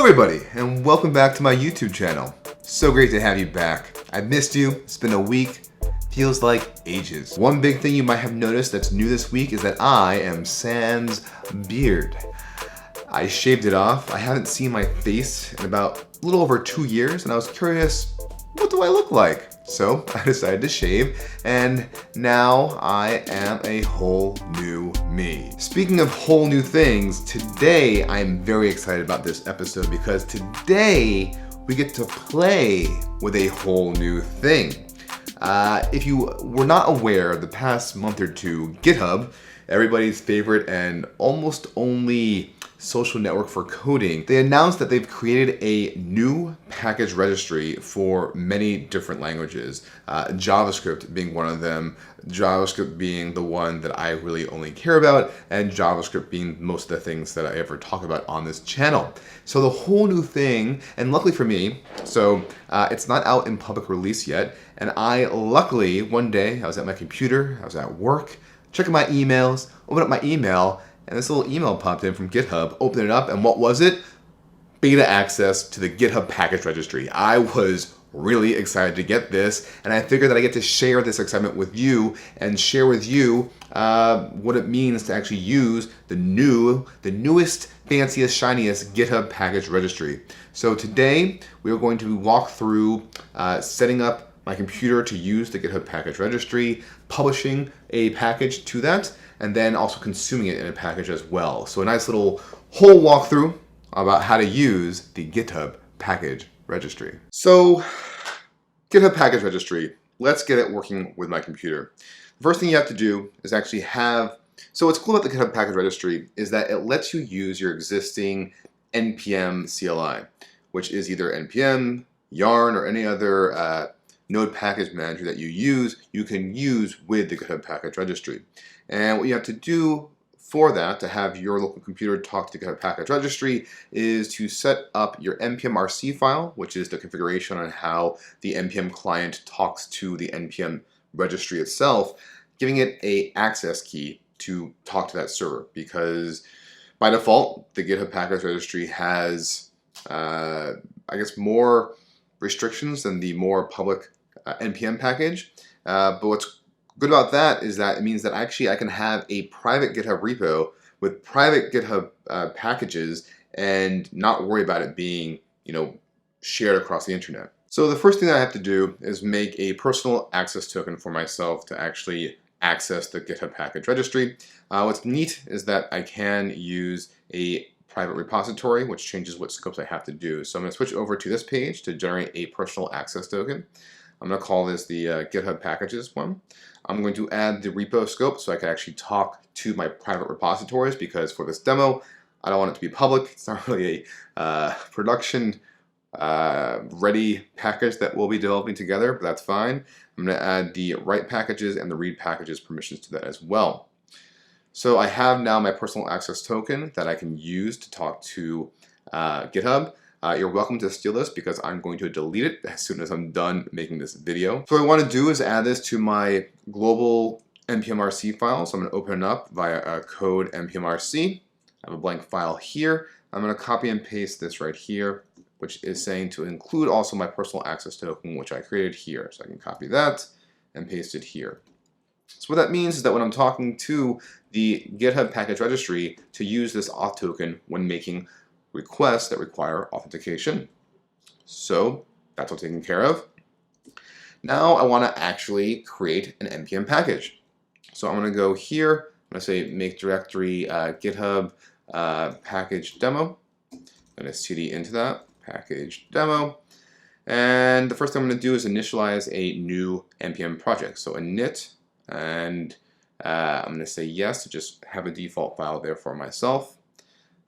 everybody, and welcome back to my YouTube channel. So great to have you back. I missed you. It's been a week. Feels like ages. One big thing you might have noticed that's new this week is that I am sans beard. I shaved it off. I haven't seen my face in about a little over 2 years, and I was curious, what do I look like? So I decided to shave, and now I am a whole new me. Speaking of whole new things, today I'm very excited about this episode because today we get to play with a whole new thing. If you were not aware, the past month or two, GitHub, everybody's favorite and almost only social network for coding, they announced that they've created a new package registry for many different languages, JavaScript being one of them, JavaScript being the one that I really only care about, and JavaScript being most of the things that I ever talk about on this channel. So the whole new thing, and luckily for me, so it's not out in public release yet, and I luckily, one day, I was at my computer, I was at work, checking my emails, opened up my email, and this little email popped in from GitHub, opened it up, and what was it? Beta access to the GitHub package registry. I was really excited to get this, and I figured that I get to share this excitement with you and share with you what it means to actually use the newest, fanciest, shiniest GitHub package registry. So today, we are going to walk through setting up my computer to use the GitHub package registry, publishing a package to that, and then also consuming it in a package as well. So a nice little whole walkthrough about how to use the GitHub package registry. So GitHub package registry, let's get it working with my computer. The first thing you have to do is actually so what's cool about the GitHub package registry is that it lets you use your existing NPM CLI, which is either NPM, Yarn, or any other node package manager that you can use with the GitHub package registry. And what you have to do for that, to have your local computer talk to the GitHub package registry, is to set up your npm-rc file, which is the configuration on how the npm client talks to the npm registry itself, giving it an access key to talk to that server. Because by default, the GitHub package registry has, I guess, more restrictions than the more public npm package. But what's good about that is that it means that actually I can have a private GitHub repo with private GitHub packages and not worry about it being, shared across the internet. So the first thing that I have to do is make a personal access token for myself to actually access the GitHub package registry. What's neat is that I can use a private repository, which changes what scopes I have to do. So I'm going to switch over to this page to generate a personal access token. I'm going to call this the GitHub packages one. I'm going to add the repo scope so I can actually talk to my private repositories, because for this demo, I don't want it to be public. It's not really a production ready package that we'll be developing together, but that's fine. I'm going to add the write packages and the read packages permissions to that as well. So I have now my personal access token that I can use to talk to GitHub. You're welcome to steal this because I'm going to delete it as soon as I'm done making this video. So what I want to do is add this to my global npm-rc file. So I'm going to open it up via code npm-rc. I have a blank file here. I'm going to copy and paste this right here, which is saying to include also my personal access token, which I created here. So I can copy that and paste it here. So what that means is that when I'm talking to the GitHub package registry to use this auth token when making requests that require authentication. So that's all taken care of. Now I want to actually create an npm package. So I'm going to go here. I'm going to say make directory GitHub package demo. I'm going to cd into that package demo. And the first thing I'm going to do is initialize a new npm project. So init, and I'm going to say yes to just have a default file there for myself.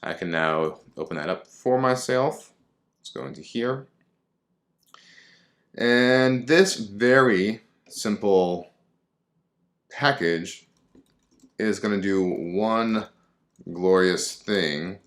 I can now open that up for myself. Let's go into here. And this very simple package is going to do one glorious thing,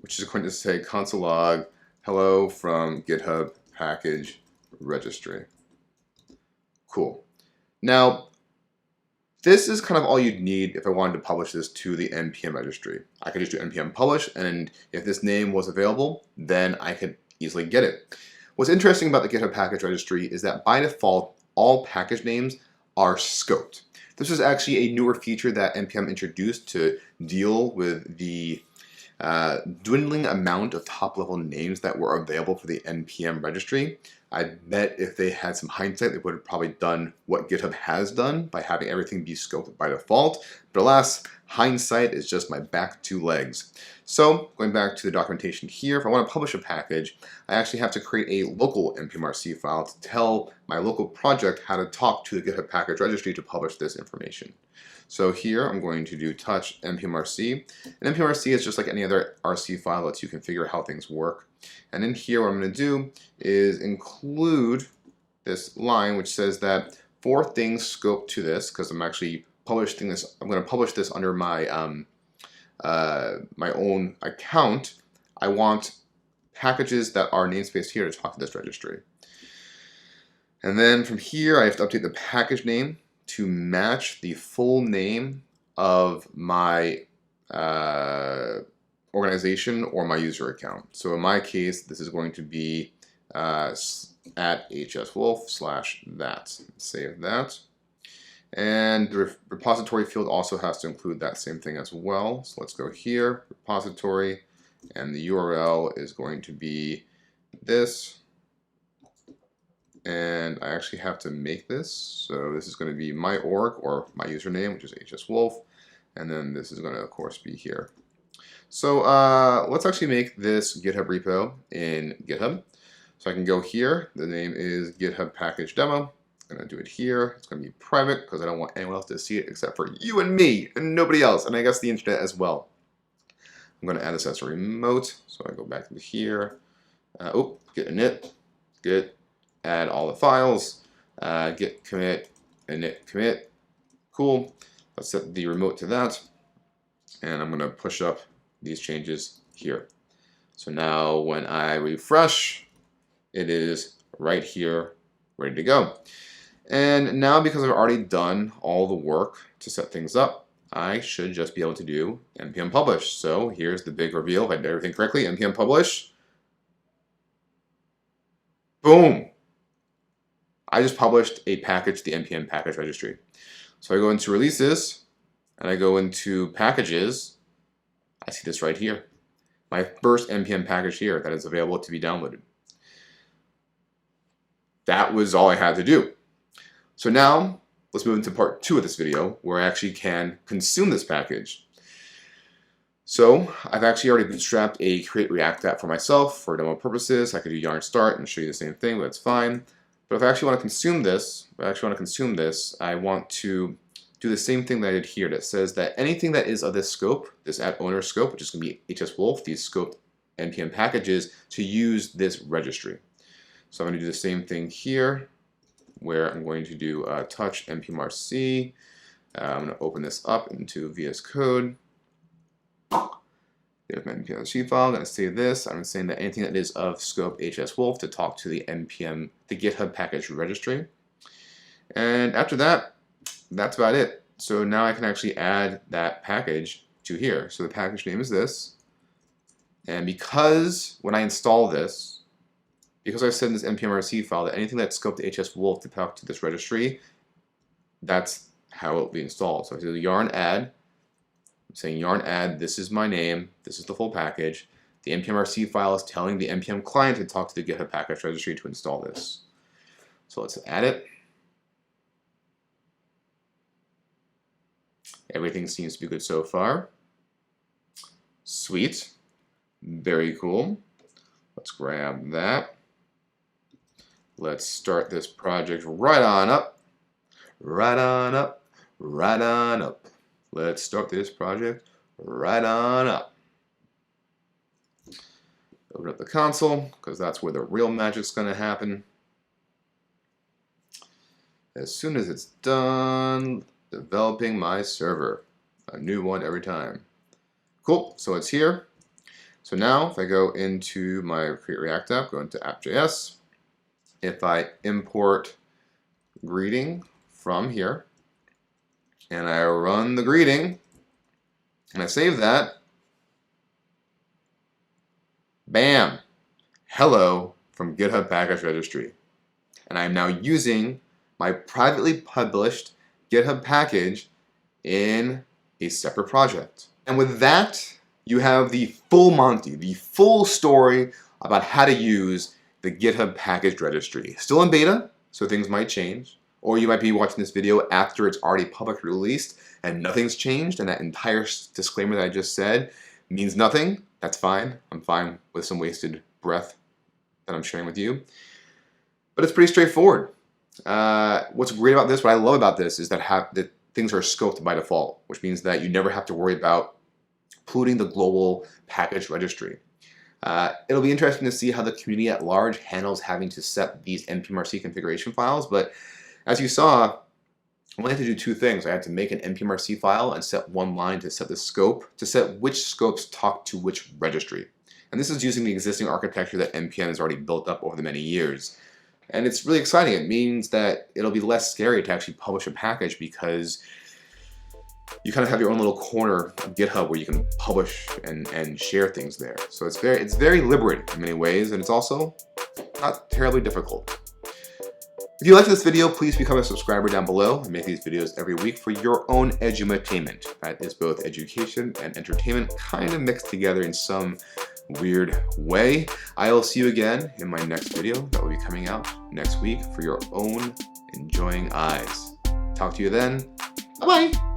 which is going to say console log hello from GitHub package registry. Cool. Now, this is kind of all you'd need if I wanted to publish this to the NPM registry. I could just do npm publish, and if this name was available, then I could easily get it. What's interesting about the GitHub package registry is that by default, all package names are scoped. This is actually a newer feature that NPM introduced to deal with the dwindling amount of top-level names that were available for the NPM registry. I bet if they had some hindsight, they would have probably done what GitHub has done by having everything be scoped by default. But alas, hindsight is just my back two legs. So going back to the documentation here, if I want to publish a package, I actually have to create a local npmrc file to tell my local project how to talk to the GitHub package registry to publish this information. So here I'm going to do touch npmrc. And npmrc is just like any other RC file that lets you configure how things work. And in here what I'm going to do is include this line which says that for things scoped to this, because I'm actually publishing this, I'm going to publish this under my my own account. I want packages that are namespace here to talk to this registry. And then from here I have to update the package name to match the full name of my organization or my user account. So in my case, this is going to be at hswolf/that. Save that. And the repository field also has to include that same thing as well. So let's go here, repository, and the URL is going to be this. And I actually have to make this. So this is going to be my org or my username, which is hswolf. And then this is going to, of course, be here. So let's actually make this GitHub repo in GitHub. So I can go here. The name is GitHub package demo. I'm going to do it here. It's going to be private because I don't want anyone else to see it except for you and me and nobody else. And I guess the internet as well. I'm going to add this as a remote. So I go back to here. Git init. Git. Add all the files. Git commit. Init commit. Cool. Let's set the remote to that. And I'm going to push up these changes here. So now when I refresh, it is right here, ready to go. And now because I've already done all the work to set things up, I should just be able to do npm publish. So here's the big reveal. If I did everything correctly, npm publish. Boom! I just published a package to the npm package registry. So I go into releases, and I go into packages. I see this right here. My first npm package here that is available to be downloaded. That was all I had to do. So now, let's move into part 2 of this video, where I actually can consume this package. So, I've actually already bootstrapped a create React app for myself for demo purposes. I could do yarn start and show you the same thing, but that's fine. But if I actually want to consume this, I want to do the same thing that I did here that says that anything that is of this scope, this at owner scope, which is going to be hswolf, these scoped npm packages, to use this registry. So I'm going to do the same thing here, where I'm going to do touch npmrc. I'm going to open this up into VS Code. There's my npmrc file. I'm going to save this. I'm saying that anything that is of scope hswolf to talk to the GitHub package registry. And after that, that's about it. So now I can actually add that package to here. So the package name is this. And because when I install this, because I said in this npmrc file that anything that's scoped to hswolf to talk to this registry, that's how it will be installed. So I do yarn add. I'm saying yarn add, this is my name, this is the full package. The npmrc file is telling the npm client to talk to the GitHub package registry to install this. So let's add it. Everything seems to be good so far. Sweet. Very cool. Let's grab that. Let's start this project right on up. Right on up. Right on up. Let's start this project right on up. Open up the console, because that's where the real magic's going to happen. As soon as it's done developing my server. A new one every time. Cool, so it's here. So now if I go into my Create React app, go into app.js, if I import greeting from here, and I run the greeting, and I save that, bam, hello from GitHub Package Registry. And I'm now using my privately published GitHub package in a separate project. And with that, you have the full Monty, the full story about how to use the GitHub Package Registry. Still in beta, so things might change. Or you might be watching this video after it's already publicly released and nothing's changed, and that entire disclaimer that I just said means nothing. That's fine. I'm fine with some wasted breath that I'm sharing with you. But it's pretty straightforward. What's great about this, what I love about this, is that things are scoped by default, which means that you never have to worry about polluting the global package registry. It'll be interesting to see how the community at large handles having to set these npmrc configuration files, but as you saw, I only had to do two things. I had to make an npmrc file and set one line to set the scope, to set which scopes talk to which registry. And this is using the existing architecture that npm has already built up over the many years. And it's really exciting. It means that it'll be less scary to actually publish a package because you kind of have your own little corner of GitHub where you can publish and share things there. So it's very liberating in many ways, and it's also not terribly difficult. If you liked this video, please become a subscriber down below. I make these videos every week for your own edutainment. That is both education and entertainment kind of mixed together in some weird way. I'll see you again in my next video that will be coming out next week for your own enjoying eyes. Talk to you then. Bye-bye.